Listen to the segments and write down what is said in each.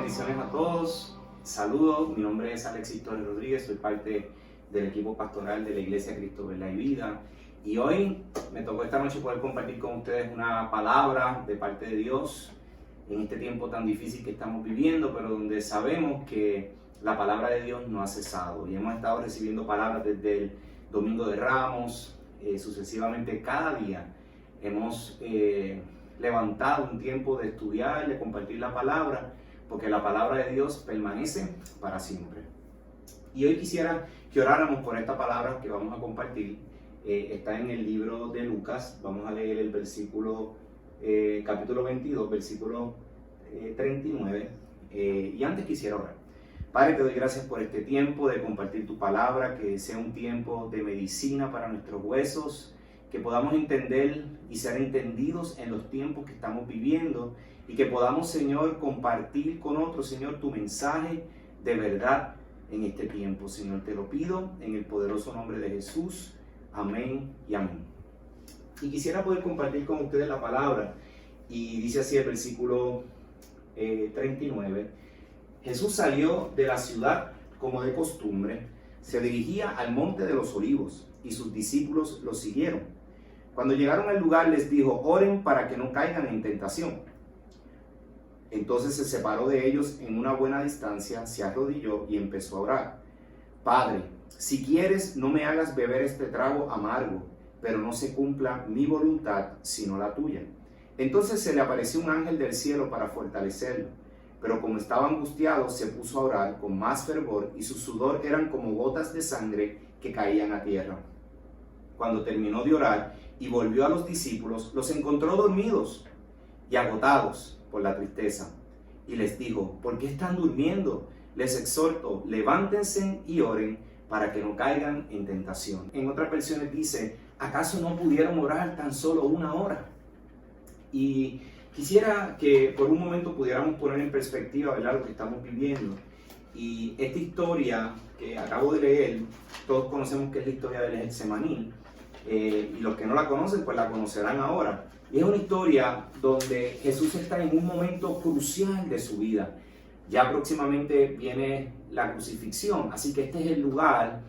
Bendiciones a todos. Saludos, mi nombre es Alexis Torres Rodríguez, soy parte del equipo pastoral de la Iglesia Cristo Verdad y Vida. Y hoy me tocó esta noche poder compartir con ustedes una palabra de parte de Dios en este tiempo tan difícil que estamos viviendo, pero donde sabemos que la palabra de Dios no ha cesado. Y hemos estado recibiendo palabras desde el Domingo de Ramos, sucesivamente cada día. Hemos levantado un tiempo de estudiar, de compartir la palabra, porque la palabra de Dios permanece para siempre. Y hoy quisiera que oráramos por esta palabra que vamos a compartir. Está en el libro de Lucas. Vamos a leer el versículo, capítulo 22, versículo 39. Y antes quisiera orar. Padre, te doy gracias por este tiempo de compartir tu palabra, que sea un tiempo de medicina para nuestros huesos, que podamos entender y ser entendidos en los tiempos que estamos viviendo y que podamos, Señor, compartir con otros, Señor, tu mensaje de verdad en este tiempo. Señor, te lo pido en el poderoso nombre de Jesús. Amén y amén. Y quisiera poder compartir con ustedes la palabra, y dice así el versículo 39. Jesús salió de la ciudad como de costumbre, se dirigía al monte de los olivos y sus discípulos lo siguieron. Cuando llegaron al lugar les dijo: oren para que no caigan en tentación. Entonces se separó de ellos en una buena distancia, se arrodilló y empezó a orar. Padre, si quieres, no me hagas beber este trago amargo, pero no se cumpla mi voluntad, sino la tuya. Entonces se le apareció un ángel del cielo para fortalecerlo, pero como estaba angustiado, se puso a orar con más fervor y su sudor eran como gotas de sangre que caían a tierra. Cuando terminó de orar y volvió a los discípulos, los encontró dormidos y agotados por la tristeza. Y les dijo: ¿por qué están durmiendo? Les exhorto, levántense y oren para que no caigan en tentación. En otras versiones dice: ¿acaso no pudieron orar tan solo una hora? Y quisiera que por un momento pudiéramos poner en perspectiva, ¿verdad?, lo que estamos viviendo. Y esta historia que acabo de leer, todos conocemos que es la historia del Getsemaní. Y los que no la conocen, pues la conocerán ahora. Y es una historia donde Jesús está en un momento crucial de su vida. Ya próximamente viene la crucifixión, así que este es el lugar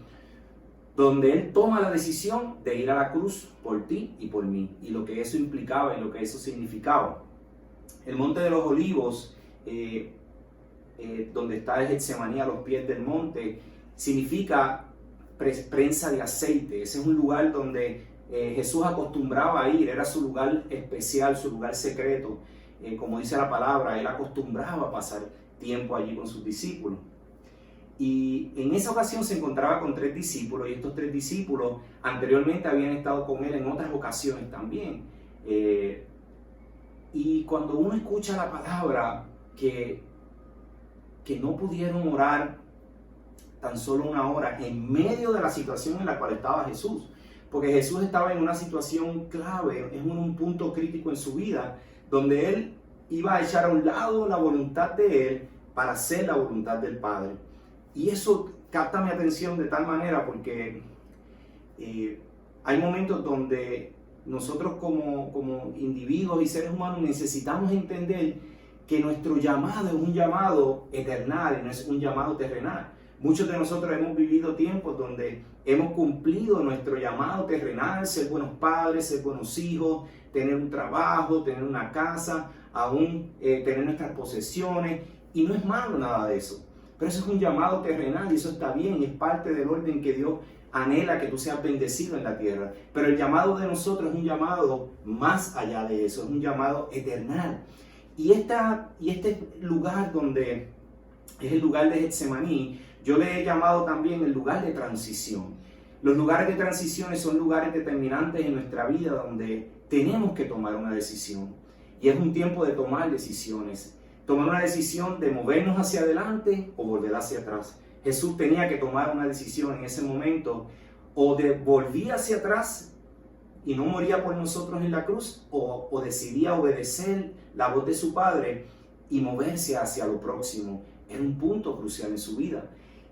donde Él toma la decisión de ir a la cruz por ti y por mí, y lo que eso implicaba y lo que eso significaba. El Monte de los Olivos, donde está el Getsemaní a los pies del monte, significa prensa de aceite. Ese es un lugar donde Jesús acostumbraba a ir, era su lugar especial, su lugar secreto. Como dice la palabra, Él acostumbraba a pasar tiempo allí con sus discípulos. Y en esa ocasión se encontraba con 3 discípulos, y estos 3 discípulos anteriormente habían estado con Él en otras ocasiones también. Y cuando uno escucha la palabra que no pudieron orar tan solo una hora en medio de la situación en la cual estaba Jesús, porque Jesús estaba en una situación clave, en un punto crítico en su vida, donde Él iba a echar a un lado la voluntad de Él para hacer la voluntad del Padre. Y eso capta mi atención de tal manera porque hay momentos donde nosotros como individuos y seres humanos necesitamos entender que nuestro llamado es un llamado eternal y no es un llamado terrenal. Muchos de nosotros hemos vivido tiempos donde hemos cumplido nuestro llamado terrenal, ser buenos padres, ser buenos hijos, tener un trabajo, tener una casa, aún tener nuestras posesiones, y no es malo nada de eso. Pero eso es un llamado terrenal y eso está bien, es parte del orden que Dios anhela que tú seas bendecido en la tierra. Pero el llamado de nosotros es un llamado más allá de eso, es un llamado eternal. Y este lugar donde es el lugar de Getsemaní, yo le he llamado también el lugar de transición. Los lugares de transición son lugares determinantes en nuestra vida donde tenemos que tomar una decisión. Y es un tiempo de tomar decisiones. Tomar una decisión de movernos hacia adelante o volver hacia atrás. Jesús tenía que tomar una decisión en ese momento, o de volvía hacia atrás y no moría por nosotros en la cruz, o decidía obedecer la voz de su Padre y moverse hacia lo próximo. Era un punto crucial en su vida.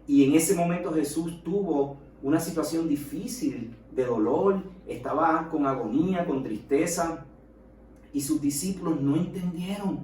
Y en ese momento Jesús tuvo una situación difícil de dolor, estaba con agonía, con tristeza, y sus discípulos no entendieron.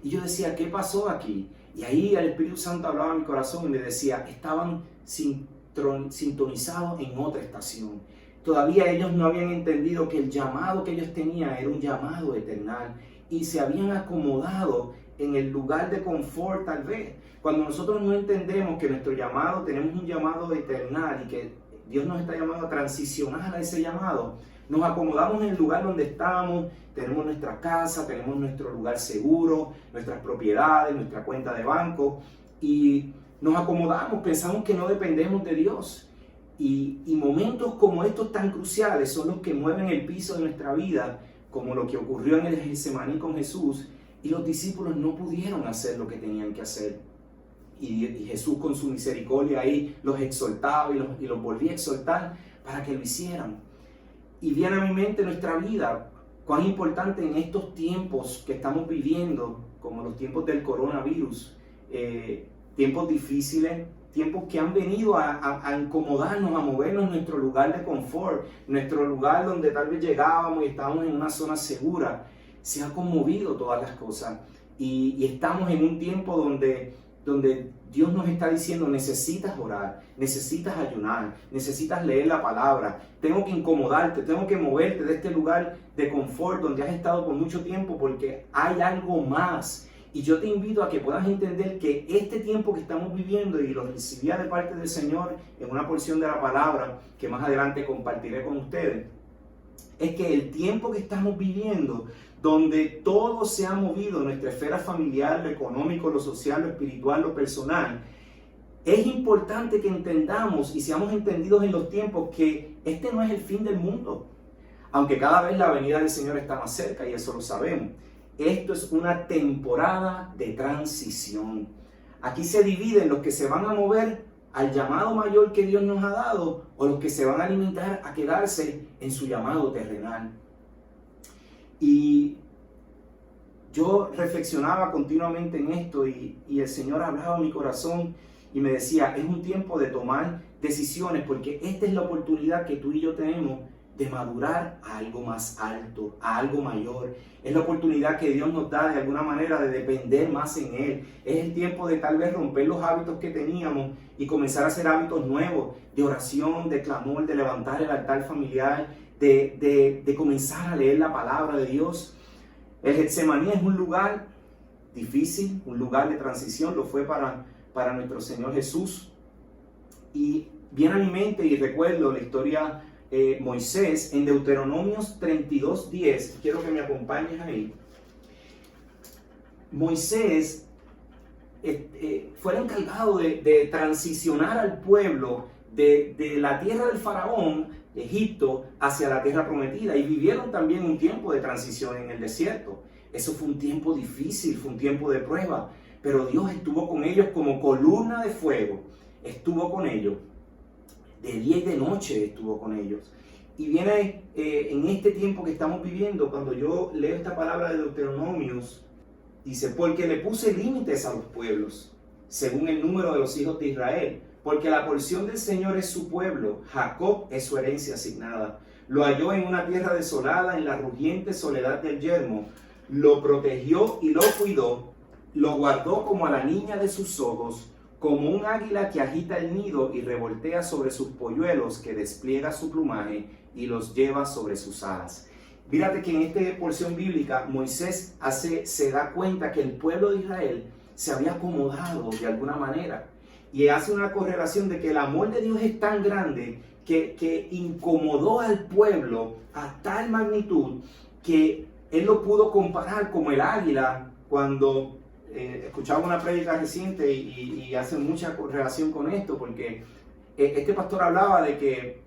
Y yo decía, ¿qué pasó aquí? Y ahí el Espíritu Santo hablaba a mi corazón y me decía, estaban sintonizados en otra estación. Todavía ellos no habían entendido que el llamado que ellos tenían era un llamado eternal y se habían acomodado en el lugar de confort tal vez. Cuando nosotros no entendemos que nuestro llamado, tenemos un llamado eternal y que Dios nos está llamando a transicionar a ese llamado, nos acomodamos en el lugar donde estamos, tenemos nuestra casa, tenemos nuestro lugar seguro, nuestras propiedades, nuestra cuenta de banco y nos acomodamos, pensamos que no dependemos de Dios. Y momentos como estos tan cruciales son los que mueven el piso de nuestra vida, como lo que ocurrió en el Getsemaní con Jesús, y los discípulos no pudieron hacer lo que tenían que hacer. Y Jesús con su misericordia ahí los exhortaba y los volvía a exhortar para que lo hicieran. Y viene a mi mente nuestra vida, cuán importante en estos tiempos que estamos viviendo, como los tiempos del coronavirus, tiempos difíciles, tiempos que han venido a incomodarnos, a movernos en nuestro lugar de confort, nuestro lugar donde tal vez llegábamos y estábamos en una zona segura. Se han conmovido todas las cosas y estamos en un tiempo donde Dios nos está diciendo, necesitas orar, necesitas ayunar, necesitas leer la palabra, tengo que incomodarte, tengo que moverte de este lugar de confort donde has estado por mucho tiempo porque hay algo más. Y yo te invito a que puedas entender que este tiempo que estamos viviendo, y lo recibía de parte del Señor en una porción de la palabra que más adelante compartiré con ustedes, es que el tiempo que estamos viviendo, donde todo se ha movido, nuestra esfera familiar, lo económico, lo social, lo espiritual, lo personal, es importante que entendamos y seamos entendidos en los tiempos que este no es el fin del mundo, aunque cada vez la venida del Señor está más cerca y eso lo sabemos. Esto es una temporada de transición. Aquí se dividen los que se van a mover al llamado mayor que Dios nos ha dado o los que se van a limitar a quedarse en su llamado terrenal. Y yo reflexionaba continuamente en esto y el Señor hablaba a mi corazón y me decía, es un tiempo de tomar decisiones porque esta es la oportunidad que tú y yo tenemos de madurar a algo más alto, a algo mayor. Es la oportunidad que Dios nos da de alguna manera de depender más en Él. Es el tiempo de tal vez romper los hábitos que teníamos y comenzar a hacer hábitos nuevos de oración, de clamor, de levantar el altar familiar, de comenzar a leer la palabra de Dios. El Getsemaní es un lugar difícil, un lugar de transición, lo fue para nuestro Señor Jesús. Y viene a mi mente y recuerdo la historia Moisés en Deuteronomios 32:10, quiero que me acompañes ahí. Moisés fue el encargado de transicionar al pueblo de la tierra del faraón, Egipto, hacia la tierra prometida, y vivieron también un tiempo de transición en el desierto. Eso fue un tiempo difícil, fue un tiempo de prueba, pero Dios estuvo con ellos como columna de fuego, estuvo con ellos. De día y de noche estuvo con ellos. Y viene en este tiempo que estamos viviendo, cuando yo leo esta palabra de Deuteronomios, dice, porque le puse límites a los pueblos, según el número de los hijos de Israel, porque la porción del Señor es su pueblo, Jacob es su herencia asignada. Lo halló en una tierra desolada, en la rugiente soledad del yermo, lo protegió y lo cuidó, lo guardó como a la niña de sus ojos, como un águila que agita el nido y revoltea sobre sus polluelos, que despliega su plumaje y los lleva sobre sus alas. Fíjate que en esta porción bíblica Moisés se da cuenta que el pueblo de Israel se había acomodado de alguna manera y hace una correlación de que el amor de Dios es tan grande que incomodó al pueblo a tal magnitud que él lo pudo comparar como el águila cuando escuchaba una prédica reciente y hace mucha relación con esto, porque este pastor hablaba de que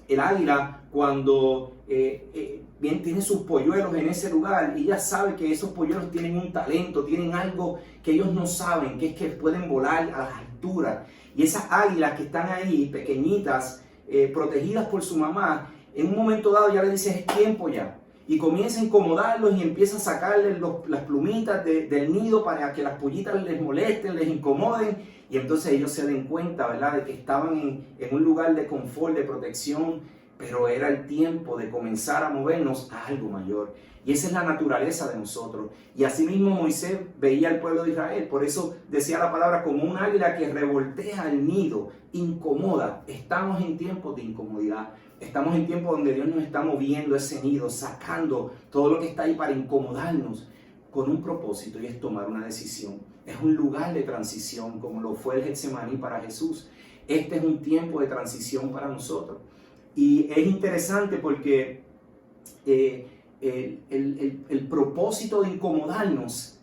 el águila cuando bien tiene sus polluelos en ese lugar y ya sabe que esos polluelos tienen un talento, tienen algo que ellos no saben, que es que pueden volar a las alturas. Y esas águilas que están ahí, pequeñitas, protegidas por su mamá, en un momento dado ya le dice, es tiempo ya. Y comienza a incomodarlos y empieza a sacarles las plumitas del nido para que las pollitas les molesten, les incomoden. Y entonces ellos se den cuenta, ¿verdad?, de que estaban en un lugar de confort, de protección, pero era el tiempo de comenzar a movernos a algo mayor. Y esa es la naturaleza de nosotros. Y así mismo Moisés veía al pueblo de Israel. Por eso decía la palabra como un águila que revoltea el nido, incomoda. Estamos en tiempos de incomodidad. Estamos en tiempos donde Dios nos está moviendo ese nido, sacando todo lo que está ahí para incomodarnos con un propósito, y es tomar una decisión. Es un lugar de transición, como lo fue el Getsemaní para Jesús. Este es un tiempo de transición para nosotros. Y es interesante porque el propósito de incomodarnos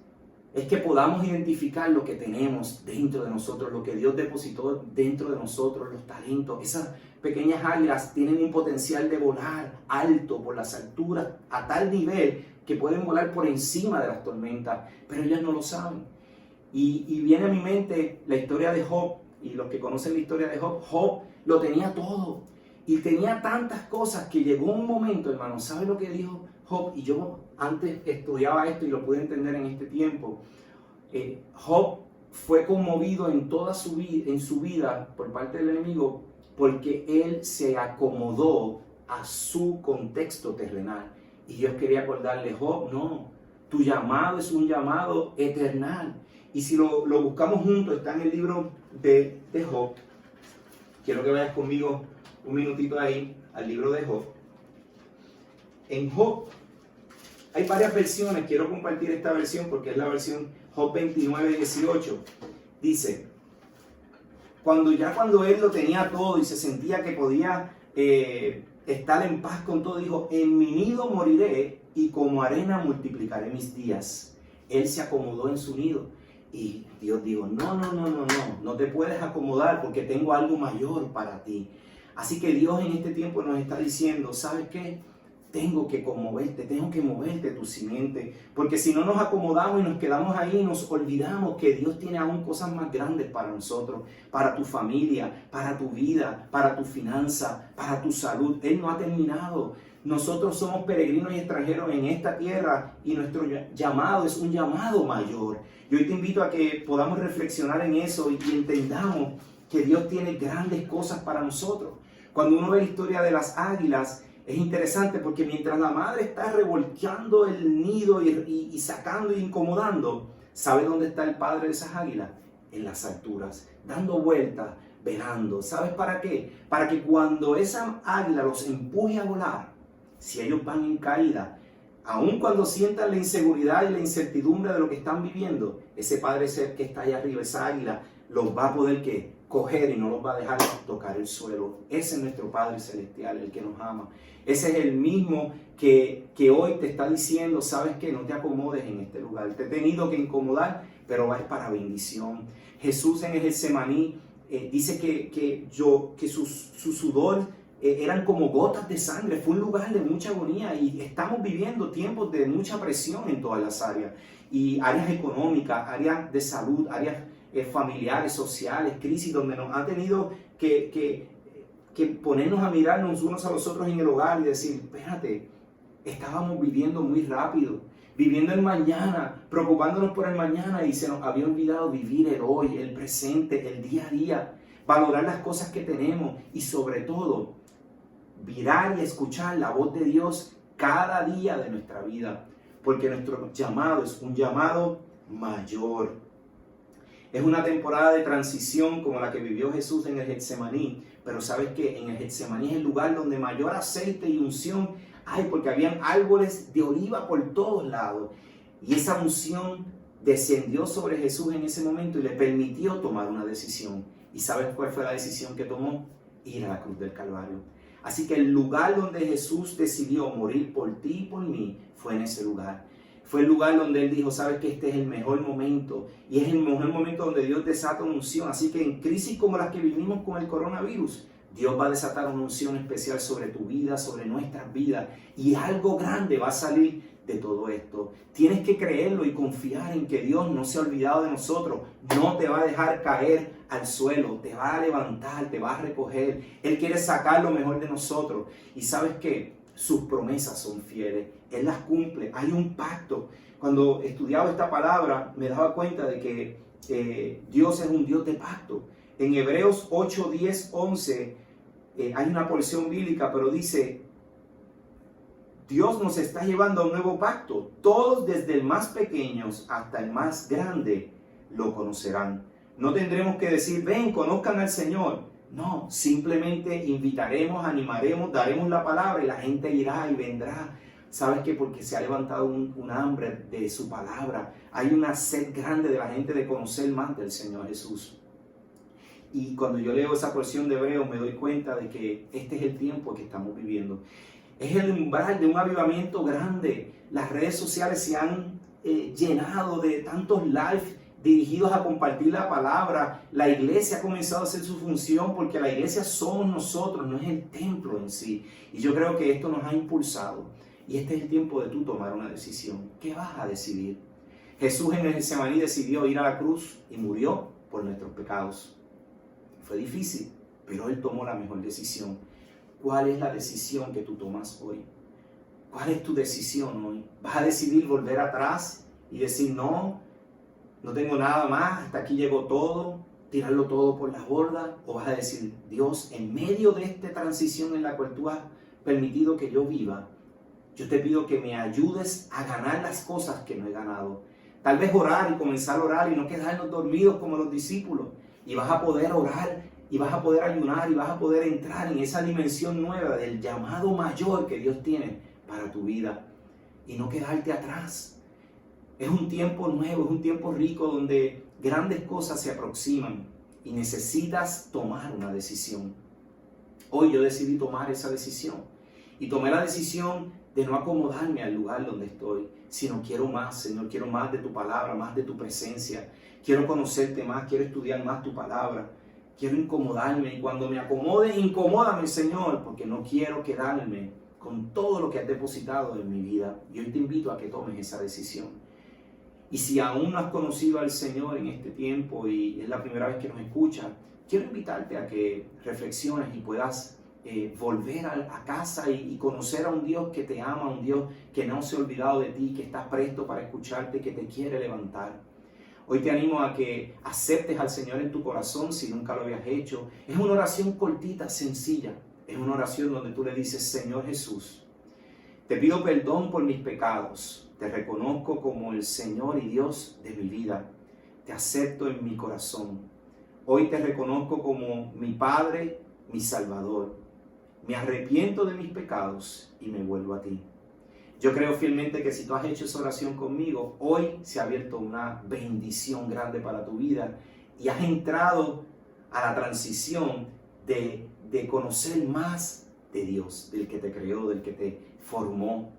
es que podamos identificar lo que tenemos dentro de nosotros, lo que Dios depositó dentro de nosotros, los talentos. Esas pequeñas águilas tienen un potencial de volar alto por las alturas a tal nivel que pueden volar por encima de las tormentas, pero ellas no lo saben. Y viene a mi mente la historia de Job, y los que conocen la historia de Job, Job lo tenía todo. Y tenía tantas cosas que llegó un momento, hermano, ¿sabe lo que dijo Job? Y yo antes estudiaba esto y lo pude entender en este tiempo. Job fue conmovido en toda su vida por parte del enemigo porque él se acomodó a su contexto terrenal. Y Dios quería acordarle, Job, no, tu llamado es un llamado eternal. Y si lo buscamos juntos, está en el libro de Job. Quiero que vayas conmigo un minutito ahí al libro de Job. En Job hay varias versiones, quiero compartir esta versión porque es la versión Job 29:18. Dice, cuando él lo tenía todo y se sentía que podía estar en paz con todo, dijo, en mi nido moriré y como arena multiplicaré mis días. Él se acomodó en su nido. Y Dios dijo, no te puedes acomodar porque tengo algo mayor para ti. Así que Dios en este tiempo nos está diciendo, ¿sabes qué? Tengo que moverte tu simiente, porque si no nos acomodamos y nos quedamos ahí, nos olvidamos que Dios tiene aún cosas más grandes para nosotros, para tu familia, para tu vida, para tu finanza, para tu salud. Él no ha terminado. Nosotros somos peregrinos y extranjeros en esta tierra y nuestro llamado es un llamado mayor. Y hoy te invito a que podamos reflexionar en eso y entendamos que Dios tiene grandes cosas para nosotros. Cuando uno ve la historia de las águilas, es interesante porque mientras la madre está revolcando el nido y sacando y incomodando, ¿sabe dónde está el padre de esas águilas? En las alturas, dando vueltas, velando. ¿Sabes para qué? Para que cuando esa águila los empuje a volar, si ellos van en caída, aun cuando sientan la inseguridad y la incertidumbre de lo que están viviendo, ese Padre Ser que está allá arriba, esa águila, los va a poder coger y no los va a dejar tocar el suelo. Ese es nuestro Padre Celestial, el que nos ama. Ese es el mismo que hoy te está diciendo, ¿sabes qué? No te acomodes en este lugar. Te he tenido que incomodar, pero va para bendición. Jesús en el Getsemaní dice que su sudor eran como gotas de sangre. Fue un lugar de mucha agonía y estamos viviendo tiempos de mucha presión en todas las áreas. Y áreas económicas, áreas de salud, áreas familiares, sociales, crisis, donde nos ha tenido que ponernos a mirarnos unos a los otros en el hogar y decir, espérate, estábamos viviendo muy rápido, viviendo el mañana, preocupándonos por el mañana y se nos había olvidado vivir el hoy, el presente, el día a día, valorar las cosas que tenemos y sobre todo, mirar y escuchar la voz de Dios cada día de nuestra vida, porque nuestro llamado es un llamado mayor. Es una temporada de transición como la que vivió Jesús en el Getsemaní, pero sabes que en el Getsemaní es el lugar donde mayor aceite y unción hay, porque habían árboles de oliva por todos lados, y esa unción descendió sobre Jesús en ese momento y le permitió tomar una decisión. ¿Y sabes cuál fue la decisión que tomó? Ir a la cruz del Calvario. Así que el lugar donde Jesús decidió morir por ti y por mí fue en ese lugar. Fue el lugar donde Él dijo, sabes que este es el mejor momento. Y es el mejor momento donde Dios desata una unción. Así que en crisis como las que vivimos con el coronavirus, Dios va a desatar una unción especial sobre tu vida, sobre nuestras vidas. Y algo grande va a salir de todo esto. Tienes que creerlo y confiar en que Dios no se ha olvidado de nosotros. No te va a dejar caer al suelo. Te va a levantar, te va a recoger. Él quiere sacar lo mejor de nosotros. Y ¿sabes qué? Sus promesas son fieles. Él las cumple. Hay un pacto. Cuando estudiaba esta palabra, me daba cuenta de que Dios es un Dios de pacto. En Hebreos 8, 10, 11 hay una porción bíblica, pero dice, Dios nos está llevando a un nuevo pacto. Todos, desde el más pequeño hasta el más grande, lo conocerán. No tendremos que decir, ven, conozcan al Señor. No, simplemente invitaremos, animaremos, daremos la palabra y la gente irá y vendrá. ¿Sabes qué? Porque se ha levantado un hambre de su palabra. Hay una sed grande de la gente de conocer más del Señor Jesús. Y cuando yo leo esa porción de Hebreos me doy cuenta de que este es el tiempo que estamos viviendo. Es el umbral de un avivamiento grande. Las redes sociales se han llenado de tantos lives dirigidos a compartir la palabra. La iglesia ha comenzado a hacer su función porque la iglesia somos nosotros, no es el templo en sí. Y yo creo que esto nos ha impulsado. Y este es el tiempo de tú tomar una decisión. ¿Qué vas a decidir? Jesús en el Getsemaní decidió ir a la cruz y murió por nuestros pecados. Fue difícil, pero Él tomó la mejor decisión. ¿Cuál es la decisión que tú tomas hoy? ¿Cuál es tu decisión hoy? ¿Vas a decidir volver atrás y decir no tengo nada más, hasta aquí llegó todo, tirarlo todo por la borda? ¿O vas a decir, Dios, en medio de esta transición en la cual tú has permitido que yo viva, yo te pido que me ayudes a ganar las cosas que no he ganado? Tal vez orar y comenzar a orar y no quedarnos dormidos como los discípulos. Y vas a poder orar y vas a poder ayunar y vas a poder entrar en esa dimensión nueva del llamado mayor que Dios tiene para tu vida. Y no quedarte atrás. Es un tiempo nuevo, es un tiempo rico donde grandes cosas se aproximan y necesitas tomar una decisión. Hoy yo decidí tomar esa decisión. Y tomé la decisión de no acomodarme al lugar donde estoy, sino quiero más, Señor, quiero más de tu palabra, más de tu presencia. Quiero conocerte más, quiero estudiar más tu palabra. Quiero incomodarme y cuando me acomode, incomódame, Señor, porque no quiero quedarme con todo lo que has depositado en mi vida. Y hoy te invito a que tomes esa decisión. Y si aún no has conocido al Señor en este tiempo y es la primera vez que nos escuchas, quiero invitarte a que reflexiones y puedas volver a casa y conocer a un Dios que te ama, un Dios que no se ha olvidado de ti, que está presto para escucharte, que te quiere levantar. Hoy te animo a que aceptes al Señor en tu corazón si nunca lo habías hecho. Es una oración cortita, sencilla. Es una oración donde tú le dices, Señor Jesús, te pido perdón por mis pecados. Te reconozco como el Señor y Dios de mi vida. Te acepto en mi corazón. Hoy te reconozco como mi Padre, mi Salvador. Me arrepiento de mis pecados y me vuelvo a ti. Yo creo fielmente que si tú has hecho esa oración conmigo, hoy se ha abierto una bendición grande para tu vida y has entrado a la transición de conocer más de Dios, del que te creó, del que te formó.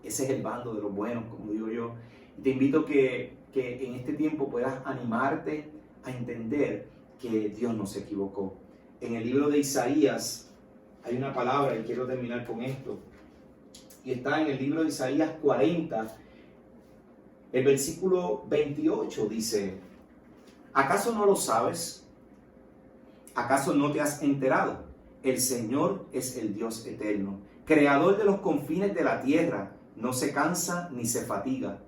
Ese es el bando de los buenos, como digo yo. Y te invito que en este tiempo puedas animarte a entender que Dios no se equivocó. En el libro de Isaías hay una palabra y quiero terminar con esto. Y está en el libro de Isaías 40, el versículo 28 dice, ¿acaso no lo sabes? ¿Acaso no te has enterado? El Señor es el Dios eterno, creador de los confines de la tierra, no se cansa ni se fatiga.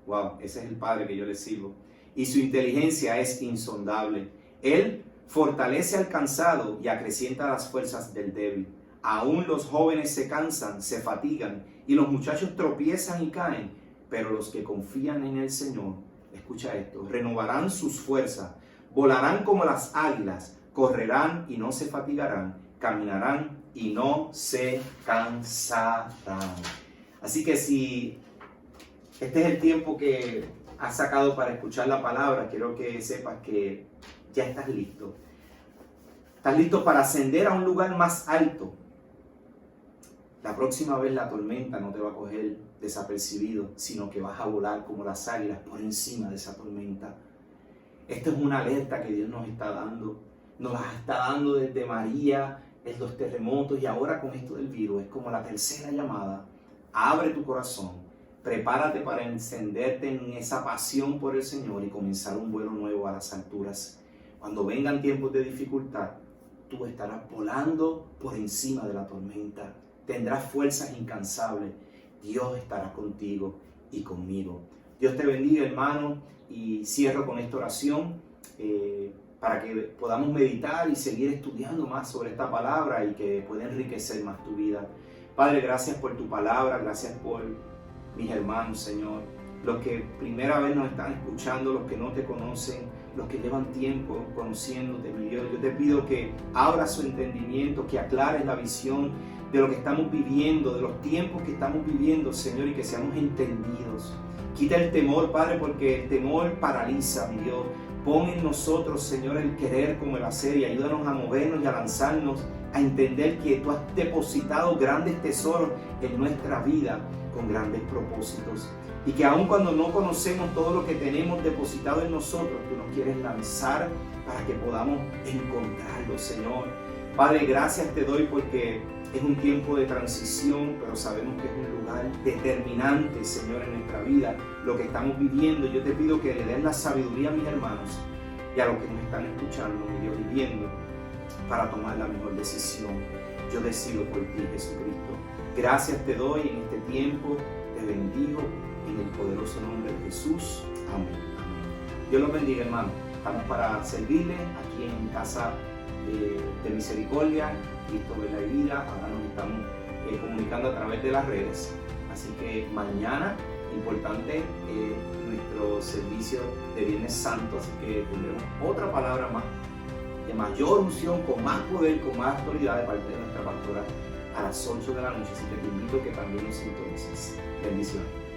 Wow, ese es el Padre que yo le sirvo. Y su inteligencia es insondable. Él fortalece al cansado y acrecienta las fuerzas del débil. Aún los jóvenes se cansan, se fatigan y los muchachos tropiezan y caen, pero los que confían en el Señor, escucha esto, renovarán sus fuerzas, volarán como las águilas, correrán y no se fatigarán, caminarán y no se cansarán. Así que si este es el tiempo que has sacado para escuchar la palabra, quiero que sepas que ya estás listo. Estás listo para ascender a un lugar más alto. La próxima vez la tormenta no te va a coger desapercibido, sino que vas a volar como las águilas por encima de esa tormenta. Esto es una alerta que Dios nos está dando. Nos la está dando desde María, en los terremotos y ahora con esto del virus. Es como la tercera llamada. Abre tu corazón. Prepárate para encenderte en esa pasión por el Señor y comenzar un vuelo nuevo a las alturas. Cuando vengan tiempos de dificultad, tú estarás volando por encima de la tormenta. Tendrás fuerzas incansables. Dios estará contigo y conmigo. Dios te bendiga, hermano. Y cierro con esta oración. para que podamos meditar y seguir estudiando más sobre esta palabra y que pueda enriquecer más tu vida. Padre, gracias por tu palabra, gracias por mis hermanos, Señor, los que primera vez nos están escuchando, los que no te conocen, los que llevan tiempo conociéndote, mi Dios. Yo te pido que abras su entendimiento, que aclares la visión de lo que estamos viviendo, de los tiempos que estamos viviendo, Señor, y que seamos entendidos. Quita el temor, Padre, porque el temor paraliza, mi Dios. Pon en nosotros, Señor, el querer como el hacer y ayúdanos a movernos y a lanzarnos, a entender que tú has depositado grandes tesoros en nuestra vida con grandes propósitos. Y que aun cuando no conocemos todo lo que tenemos depositado en nosotros, tú nos quieres lanzar para que podamos encontrarlo, Señor. Padre, gracias te doy porque es un tiempo de transición, pero sabemos que es un lugar determinante, Señor, en nuestra vida, lo que estamos viviendo. Yo te pido que le des la sabiduría a mis hermanos y a los que nos están escuchando, mi Dios, y viendo, para tomar la mejor decisión. Yo decido por ti, Jesucristo. Gracias te doy en este tiempo, te bendigo en el poderoso nombre de Jesús. Amén. Amén. Dios los bendiga, hermano. Estamos para servirle aquí en Casa de Misericordia, Cristo Verdad y Vida. Ahora nos estamos comunicando a través de las redes. Así que mañana, importante, nuestro servicio de Viernes Santo. Así que tendremos otra palabra más, de mayor unción, con más poder, con más autoridad de parte de nuestra pastora a las 8 de la noche. Así que te invito a que también nos sintonices. Bendiciones.